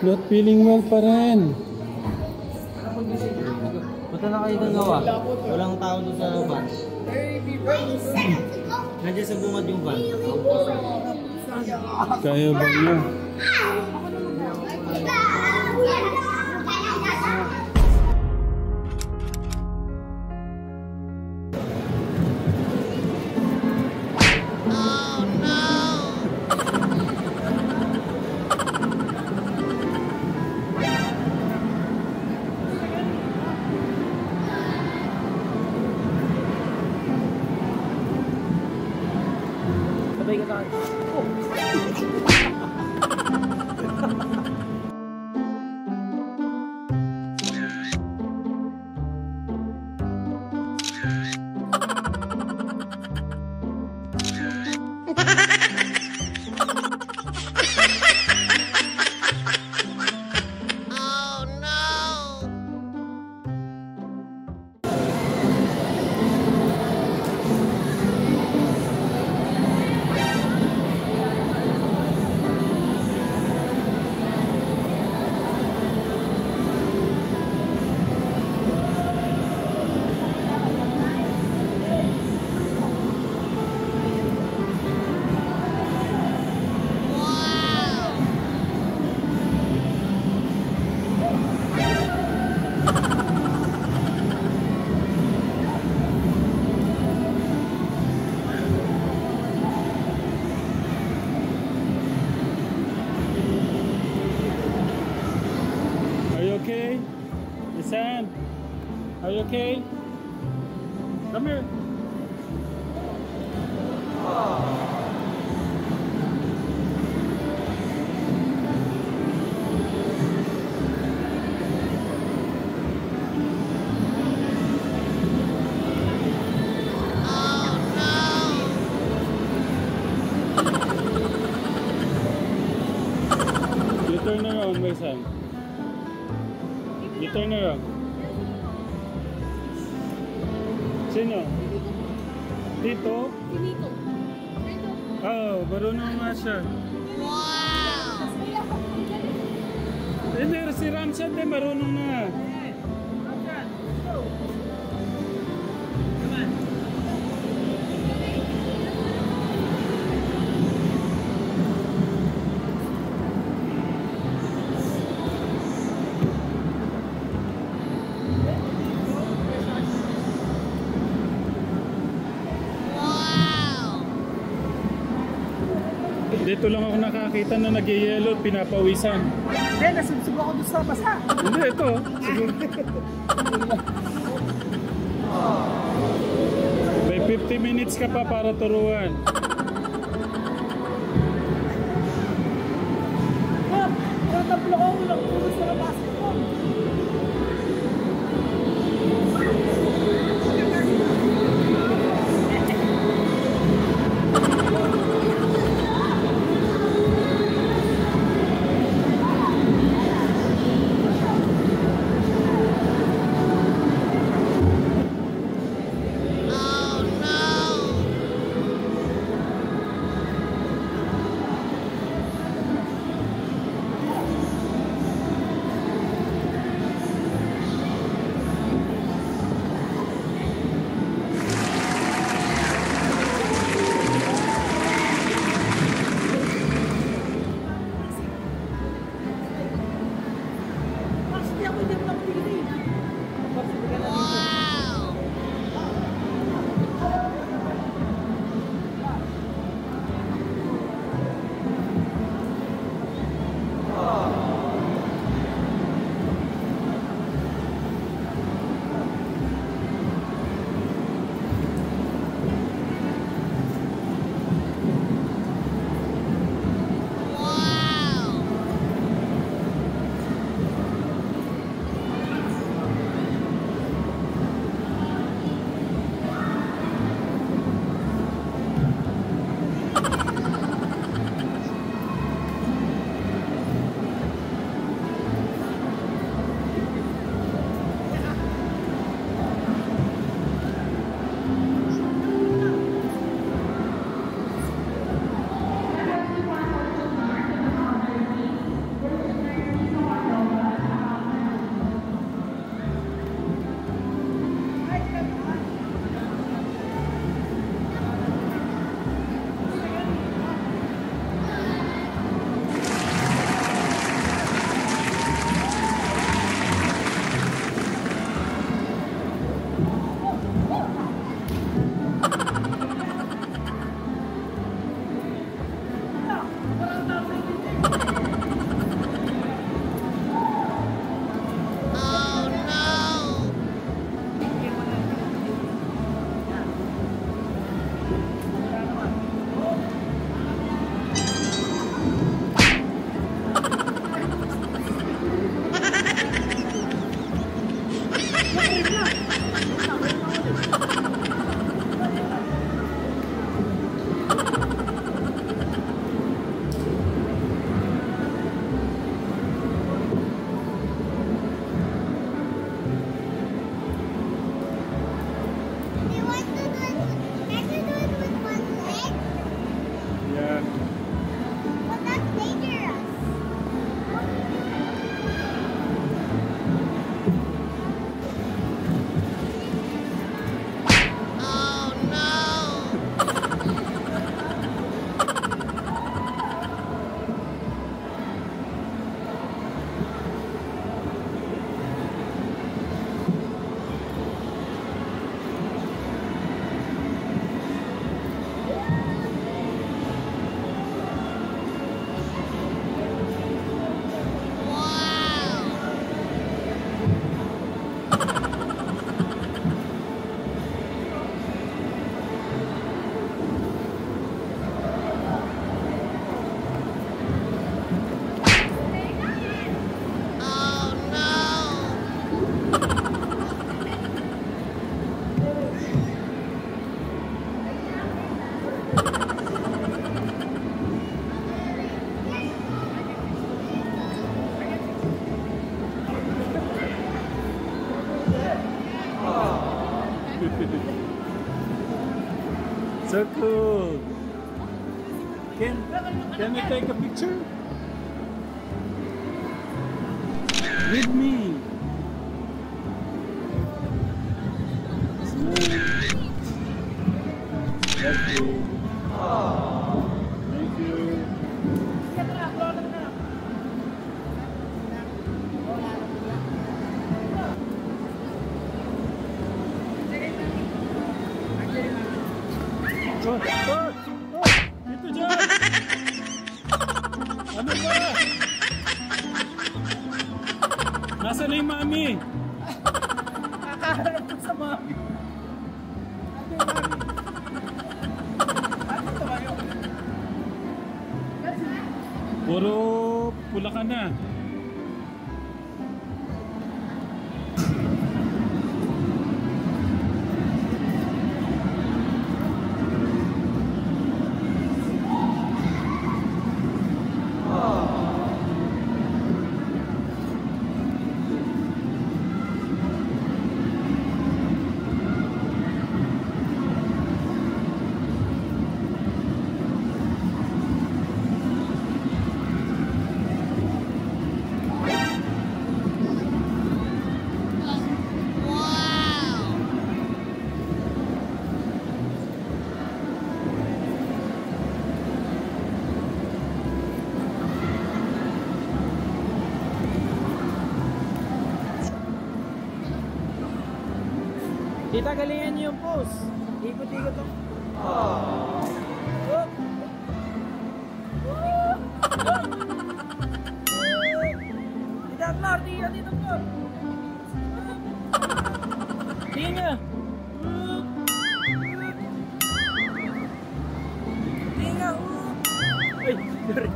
Not feeling well pa rin. Punta na kayo dalawa. Walang tao doon sa van. Nandiyan sa bungad yung van. Kaya ba niya? Sabay ka tayo. Okay? Sam, are you okay? Come here. You turn around, my son. You turn around. Sino? Dito? Dito. Oh, marunong nga siya. Wow! Hindi, si Ramshad din marunong na. Dito lang ako nakakita na nag-yellow at pinapawisan. Hindi, nasubsub ako doon sa basa. Hindi, ito. Siguro. May 50 minutes ka pa para turuan. Tataplo ko, walang puros na nabasa ko. So cool. Can we take a picture? With me. Smile. Thank you. Thank you. Oh, dito dyan! Ano ba? Nasaan na yung mami? Kakaharap ko sa mami. Puro pula ka na. Tita, galingan niyo yung pose. Ikot-ikot ako. Tita Flor, tita, tita Flor. Tingnan. Tinga, Ay, sorry.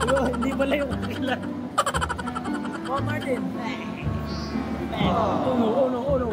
Yo, hindi pala yung kakila. Oh, Martin. Oh no, oh no, oh no.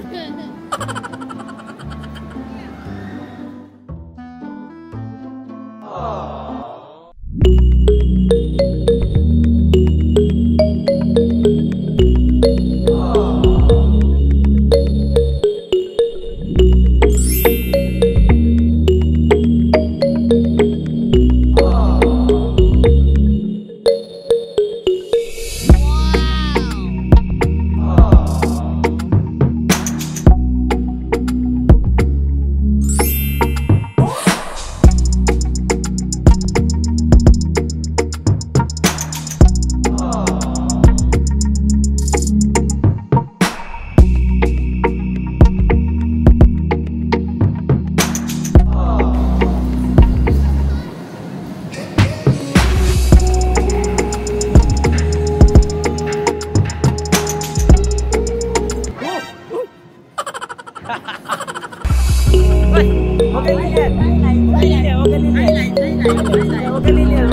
Huwag ka liliyan. Huwag ka liliyan. Huwag ka liliyan. Huwag ka liliyan.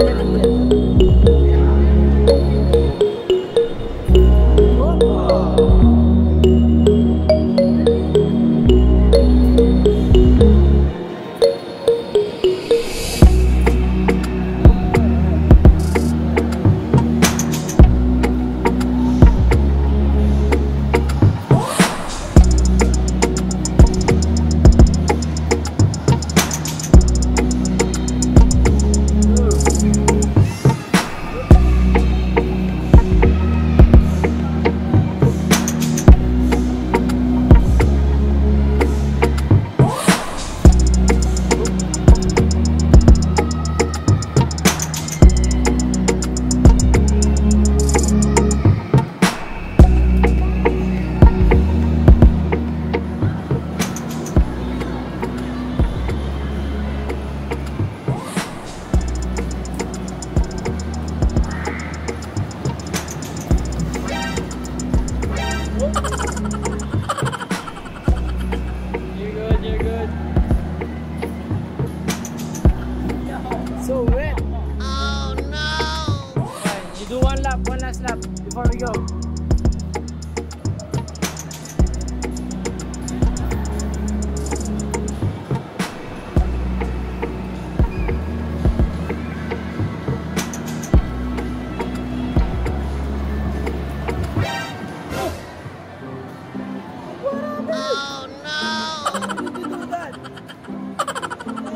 So wet. Oh no! Fine. You do one last lap before we go. Oh no!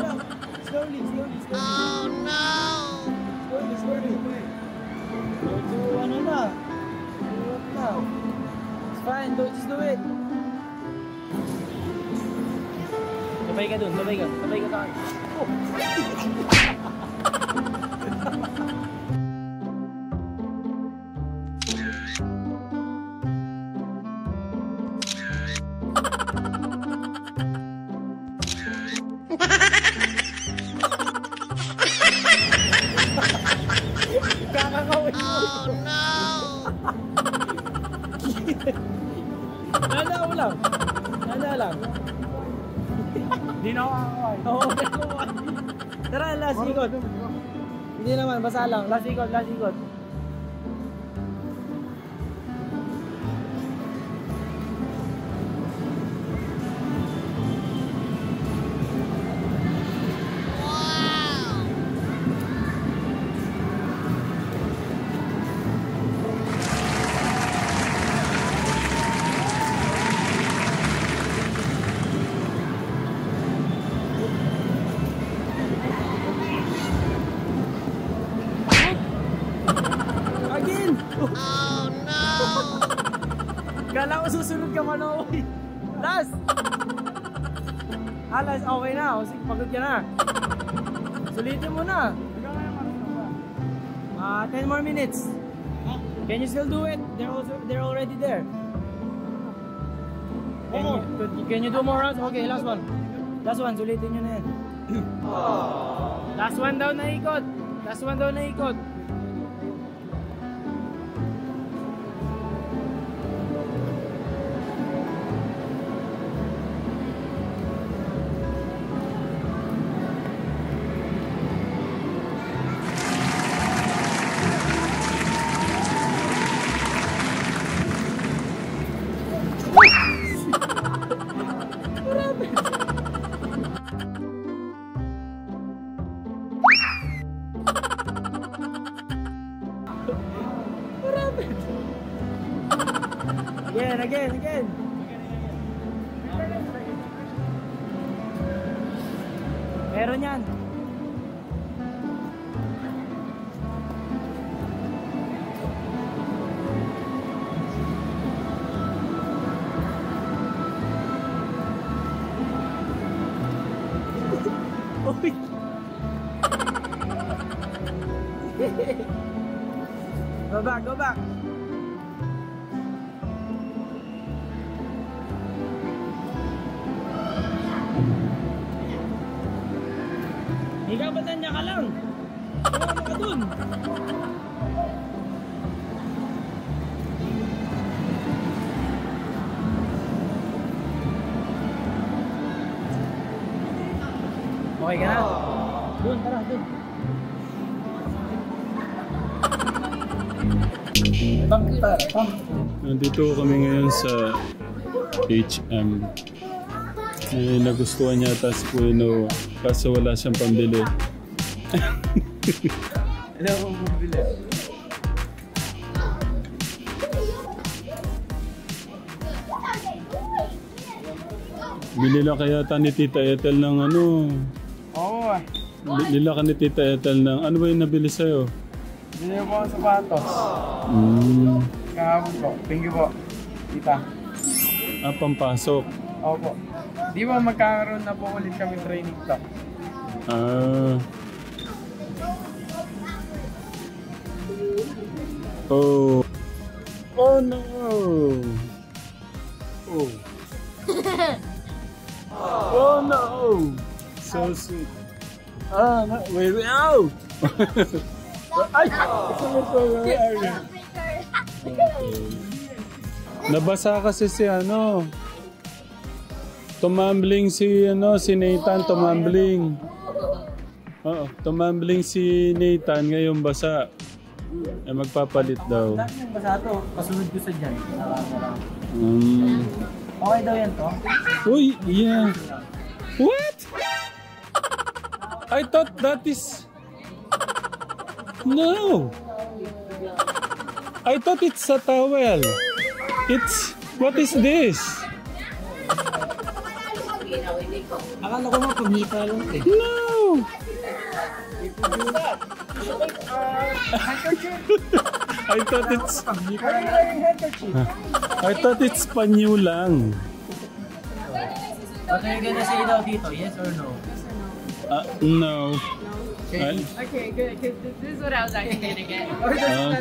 It's fine, just do it. Sabay ka dun, sabay ka sa akin. Oh. Kakakawin mo. Oh no! Nala mo lang. Nala lang. Hindi na ako kakaway. Oo, tara, last ikot. Hindi naman, basa lang. Last ikot, last ikot. Again! Oh no! Kala ko susunod ka Manoy. Last! Last, okay na. O sige, pagod ka na. Sulitin mo na. 10 more minutes. Can you still do it? They're already there. Can you do more rounds? Okay, last one. Last one, sulitin nyo na yan. Last one daw na ikot. Last one daw na ikot. Again. Meron yan. Uy. Go back. Higabatan niya ka lang. Tumama ka dun. Okay ka na? Dun, tara, dun. Nandito kami ngayon sa HM. May nagustuhan niya tas Bueno kaso wala siyang pambili. Wala akong pambili. Bili lang kaya ni Tita Ethel ng ano. Oo ah. Bili ka ni Tita Ethel ng ano ba yung nabili sa'yo? Bili ko ang sapatos. Kahapon po. Thank you po. Tita. Pampasok. Opo. Di ba magkakaroon na po ulit kami training to? Oh. Oh no. Oh. Oh no. So sweet. No. Wait. Ow. Ay! Where are you? Okay. Nabasa kasi si ano. Tumambling si Nathan, tumambling. Oo, tumambling si Nathan ngayong basa. Magpapalit daw. Dami yung basa to. Pasunod ko sa dyan. Mm. Okay daw yan to? Uy, yeah. What? I thought that is... No. I thought it's a towel. It's... What is this? Akala ko nga pamita lang eh. No. I thought it's panyo lang. Okay, you're gonna say daw dito, yes or no? No. Okay, good. Because this is what I was actually gonna get.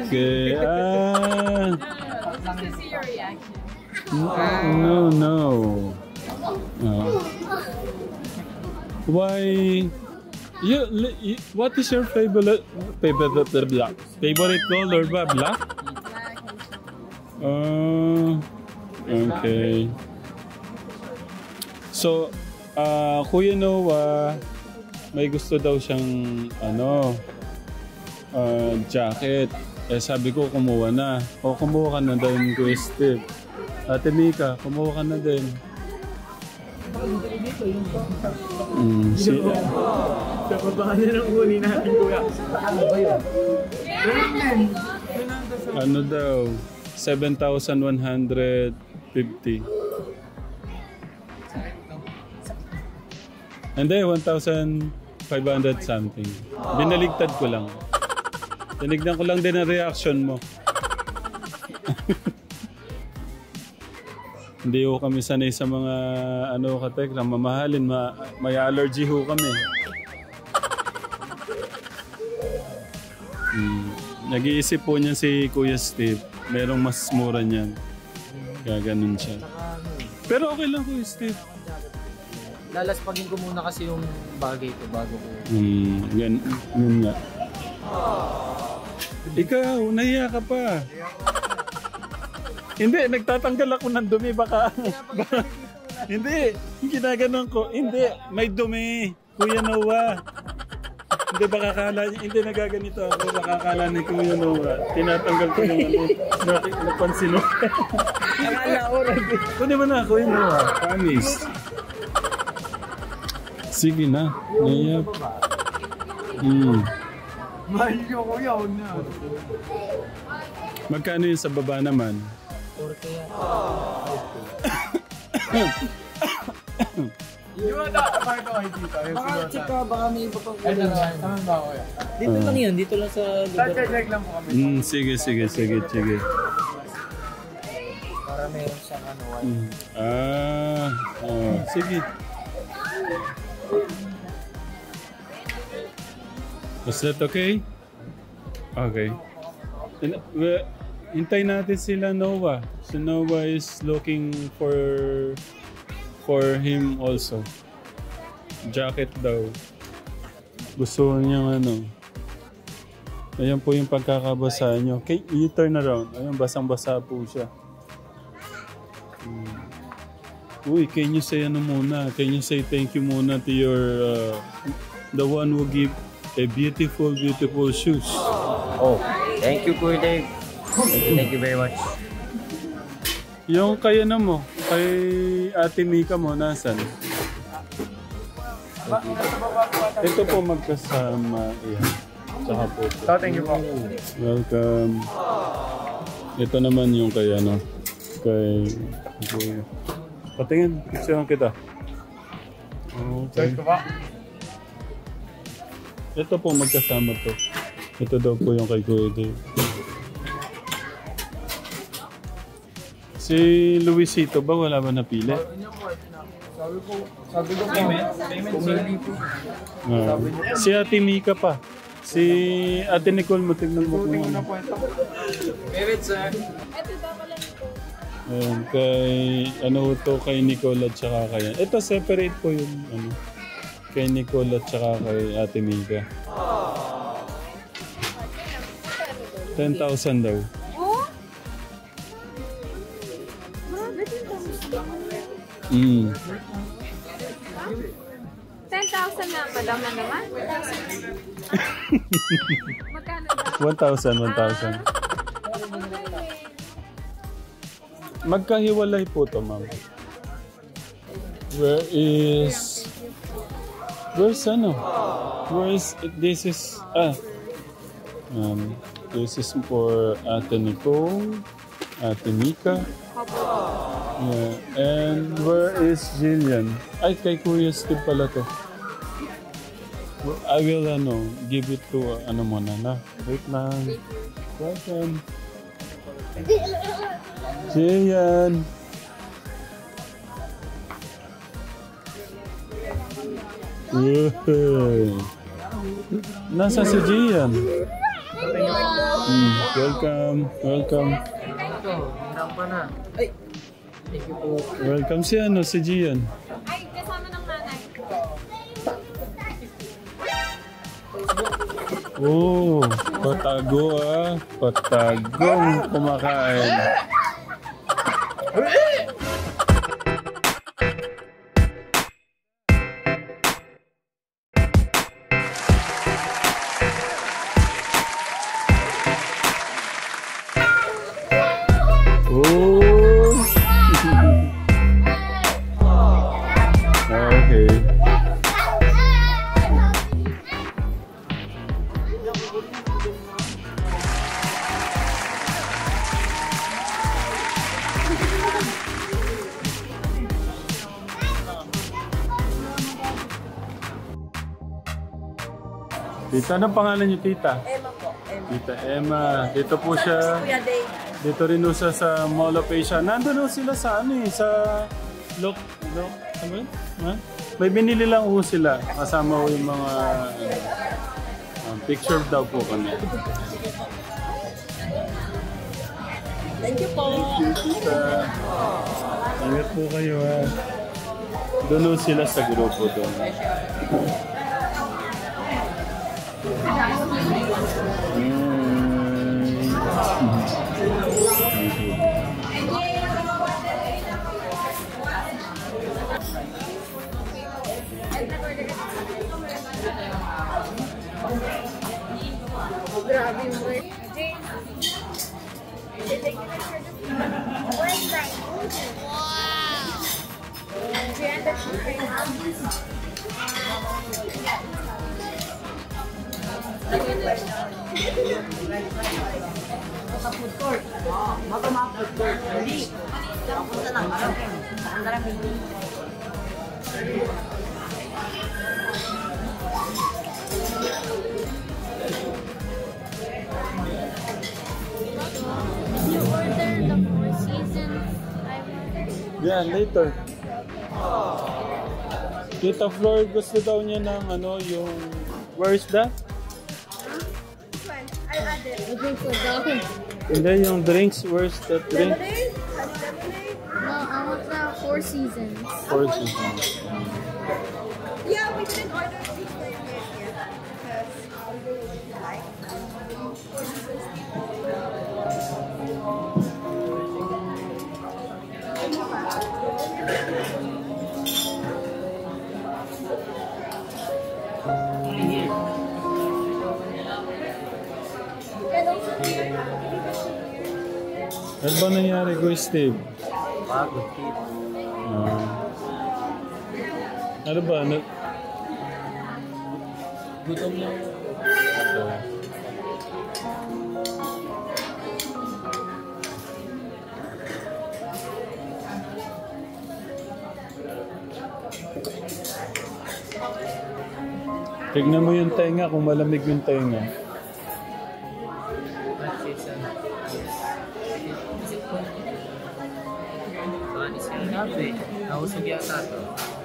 Okay. Just to see your reaction. No. Why? What is your favorite color? Black? Okay. So, Kuya Noah, may gusto daw siyang jacket. Sabi ko kumuha na. O kumuha ka na din, Kuya Steve. Ate Mika, kumuha ka na din. Sa baba na ng uli natin, kuya. Ano daw? 7,150. Hindi, 1,500 something. Binaligtad ko lang. Tinignan ko lang din ang reaction mo. Hindi ho kami sanay sa mga katekram, mamahalin, may allergy ho kami. Nag-iisip po niya si Kuya Steve, merong mas mura niyan. Kaya ganun siya. Pero okay lang Kuya Steve. Lalaspagin ko muna kasi yung bagay ko bago ko. Yun nga. Ikaw, nahiya ka pa. Hindi, nagtatanggal ako ng dumi baka. Hindi, ginaganon ko. Hindi, may dumi. Kuya Noah. Hindi, baka kala niya. Hindi, nagaganito ako. Baka kala ni Kuya Noah. Tinatanggal ko yung napansin mo. Akala ko rin. Kunin mo na, Kuya Noah. Promise. Sige na. Nahiya. Mahal nyo kuya, huwag na. Magkano yun sa baba naman? 4K yan. Yung mga aparto kayo dito. Baka check ka, baka may iba pang Ay, naman ba ako yan? Dito lang yun, dito lang sa lugar. Check lang po kami. Sige. Para meron siyang Sige. Was that okay? Okay. Hintay natin sila Noah. Si Noah is looking for him also. Jacket daw. Gusto niyang Ayan po yung pagkakabasa nyo. Okay, you turn around. Ayan, basang-basa po siya. Uy, can you say muna? Can you say thank you muna to your the one who give a beautiful shoes. Oh, thank you Kuya Dave. Thank you very much. Yung kay kay Ate Mika mo, nasan? Ito po magkasama. Ayan. Tsaka po. Thank you po. Welcome. Ito naman yung kay kay patingin, picturean kita. Okay. Search ko ba? Ito po magkasama to. Ito daw po yung kay Kuya Dave. Si Luisito ba wala ba napili? Sabi ko payment pumili po. Si Ate Mika pa. Si Ate Nicole mo, tignan mo kung Tingnan po ito. Payment sir. Ayan, kay kay Nicole at saka kay ito separate po yung kay Nicole at saka kay Ate Mika. 10,000 daw. Oh? 10,000 na, madam na naman. Magkano daw? 1,000. Magkahiwalay po to, ma'am. Where's this is this is for Ate Nicole, Ate Mika. Yeah. And where is Jillian? Ay, kay Kuya Steve pala to. I will give it to muna na. Wait lang. Welcome. Jian. Nasa si Jian? Welcome. Welcome. Welcome si si Jian. Ay, kasama ng nanay. Oh, patago patagong kumakain. Oh. Okay. Tita, anong pangalan niyo, tita? Emma po. Emma. Tita Emma. Dito po siya. Kuya Day. Dito rin siya sa Mall of Asia. Nandun sila sa sa ano yun? Ha? May binili lang sila. Kasama yung mga picture daw po kami. Thank you po. Tita. Ingat po kayo ha. Doon sila sa grupo doon. Grabe mo eh. Food court. Baka ma-food court. Hindi. Papunta lang. Ang darang hindi. You order the Four Seasons. Yeah, later. Tita Flor, gusto daw niya ng yung... Where is that? I drink soda. Hindi, yung drinks. Where's that drink? No, I want the Four Seasons. Four Seasons. Yeah, we didn't order these for you guys yet because we really like. Ano ba nangyari ko, Steve? Ano ba? Gutom lang. Tignan mo yung tenga kung malamig yung tenga.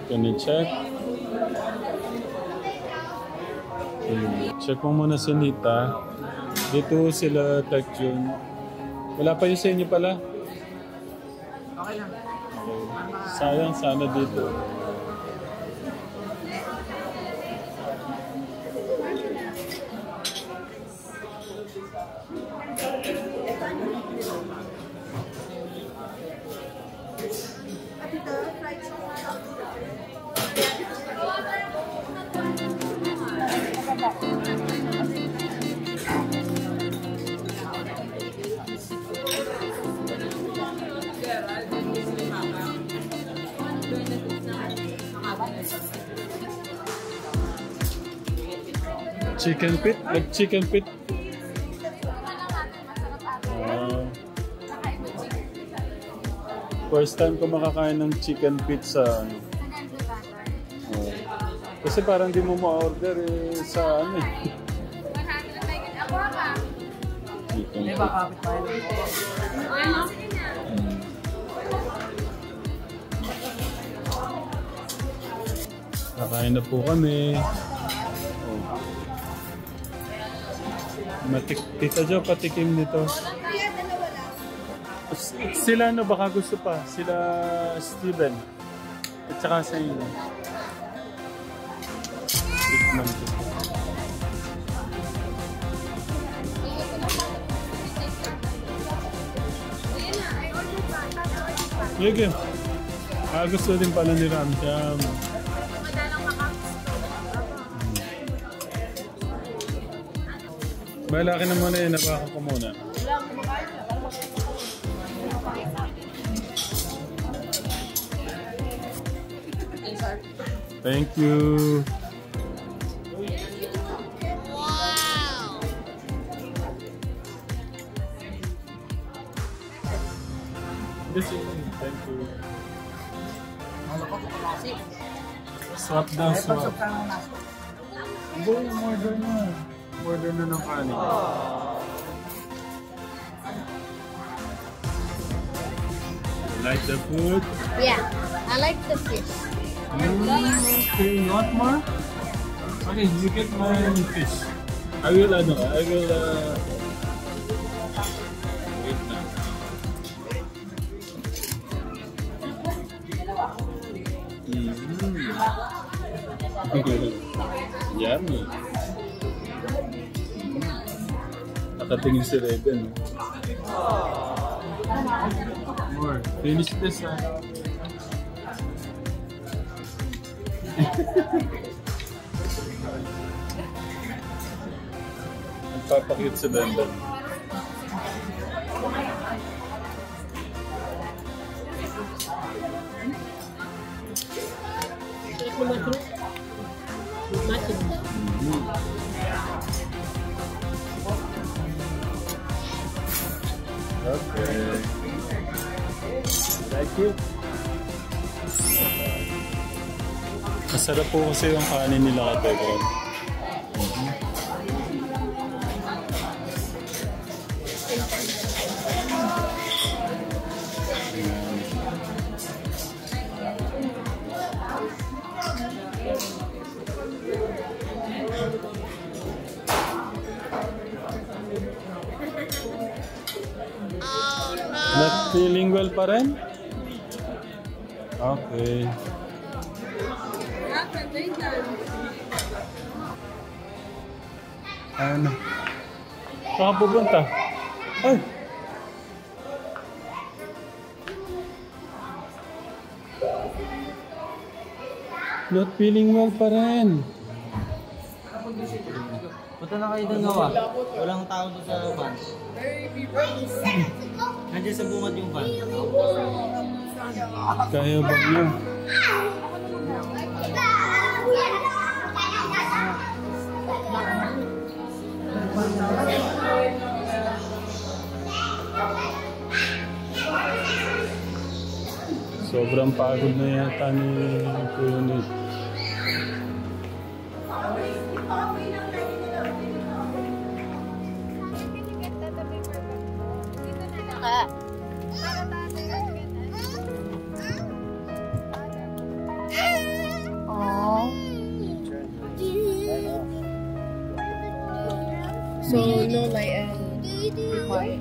Can you check? Check mo muna si Nita. Dito sila Tekjun. Wala pa yung sa inyo pala? Okay lang. Sayang sana dito. Chicken pit? Chicken pit? First time ko makakain ng chicken pizza. Kasi parang di mo ma-order eh, sa ano eh. Di ba kapit tayo lang po? Kakain na po kami. Tita Jo, patikim nito. Sila ano, baka gusto pa. Sila Steven. At saka sa inyo. Tikman ko. Sige. Gusto din pala ni Ramjam. Malaki naman na yun, nabaka ko muna. Thank you. Wow! This is thank you. Swap daw, swap. Boy, order na. Order na ng kanin. Like the food? Yeah, I like the fish. Okay, you want more? Okay, you get my fish. I will, wait na. Yummy. Nakatingin si Reden. More. Finish this, ha? Nagpapakit si Benden. Okay. Like it? Masarap po kasi yung kanin nila kategon. Not feeling well pa rin? Okay. Ano? Saan ka pupunta? Ay! Not feeling well pa rin. Punta na kayo doon, Noah. Walang tao doon sa van. Nandiyan sa bungad yung van. Kaya ba niya? Sobrang pagod na yata ni Kuya Nick. So, no light and quiet.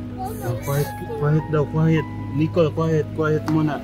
Quiet daw, quiet. Nicole, quiet muna.